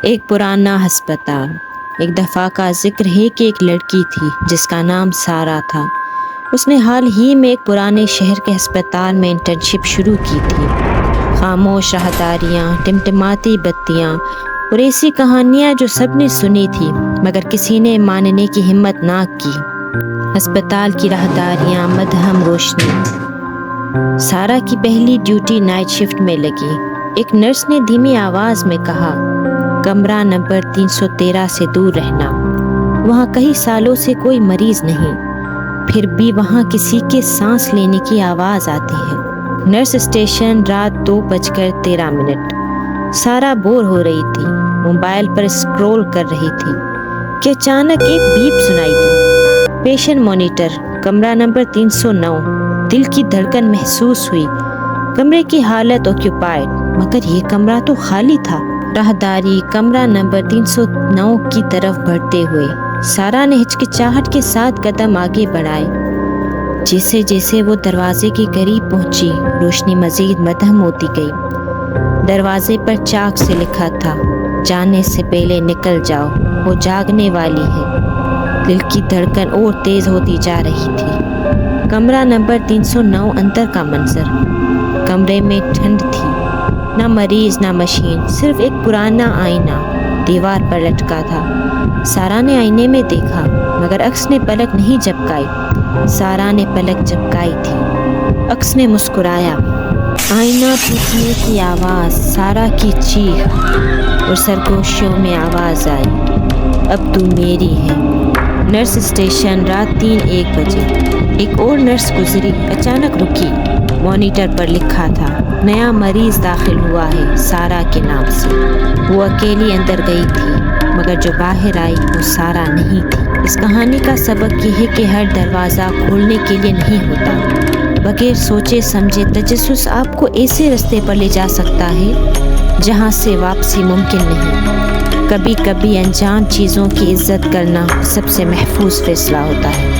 ایک پرانا ہسپتال۔ ایک دفعہ کا ذکر ہے کہ ایک لڑکی تھی جس کا نام سارا تھا۔ اس نے حال ہی میں ایک پرانے شہر کے ہسپتال میں انٹرنشپ شروع کی تھی۔ خاموش راہداریاں، ٹمٹماتی بتیاں اور ایسی کہانیاں جو سب نے سنی تھی مگر کسی نے ماننے کی ہمت نہ کی۔ ہسپتال کی راہداریاں، مدھم روشنی۔ سارا کی پہلی ڈیوٹی نائٹ شفٹ میں لگی۔ ایک نرس نے دھیمی آواز میں کہا، کمرہ نمبر 313 سے دور رہنا، وہاں کئی سالوں سے کوئی مریض نہیں، پھر بھی وہاں کسی کے سانس لینے کی آواز آتی ہے۔ نرس اسٹیشن، رات 2:13۔ سارا بور ہو رہی تھی، موبائل پر اسکرول کر رہی تھی کہ اچانک ایک بیپ سنائی دی۔ پیشنٹ مانیٹر، کمرہ نمبر 309۔ دل کی دھڑکن محسوس ہوئی۔ کمرے کی حالت آکیوپائڈ، مگر یہ کمرہ تو خالی تھا۔ راہداری کمرہ نمبر 309 کی طرف بڑھتے ہوئے سارا نے ہچکچاہٹ کے ساتھ قدم آگے بڑھائے۔ جیسے جیسے وہ دروازے کے قریب پہنچی، روشنی مزید مدھم ہوتی گئی۔ دروازے پر چاک سے لکھا تھا، جانے سے پہلے نکل جاؤ، وہ جاگنے والی ہے۔ دل کی دھڑکن اور تیز ہوتی جا رہی تھی۔ کمرہ نمبر 309 اندر کا منظر۔ کمرے میں ٹھنڈ تھی، نہ مریض نہ مشین، صرف ایک پرانا آئینہ دیوار پر لٹکا تھا۔ سارا نے آئینے میں دیکھا مگر عکس نے پلک نہیں جھپکائی۔ سارا نے پلک جھپکائی تھی۔ عکس نے مسکرایا۔ آئینہ ٹوٹنے کی آواز، سارا کی چیخ اور سرگوشیوں میں آواز آئی، اب تو میری ہے۔ نرس اسٹیشن، رات 3:01۔ ایک اور نرس گزری، اچانک رکی۔ مانیٹر پر لکھا تھا، نیا مریض داخل ہوا ہے سارا کے نام سے۔ وہ اکیلی اندر گئی تھی مگر جو باہر آئی وہ سارا نہیں تھی۔ اس کہانی کا سبق یہ ہے کہ ہر دروازہ کھولنے کے لیے نہیں ہوتا۔ بغیر سوچے سمجھے تجسس آپ کو ایسے رستے پر لے جا سکتا ہے جہاں سے واپسی ممکن نہیں۔ کبھی کبھی انجان چیزوں کی عزت کرنا سب سے محفوظ فیصلہ ہوتا ہے۔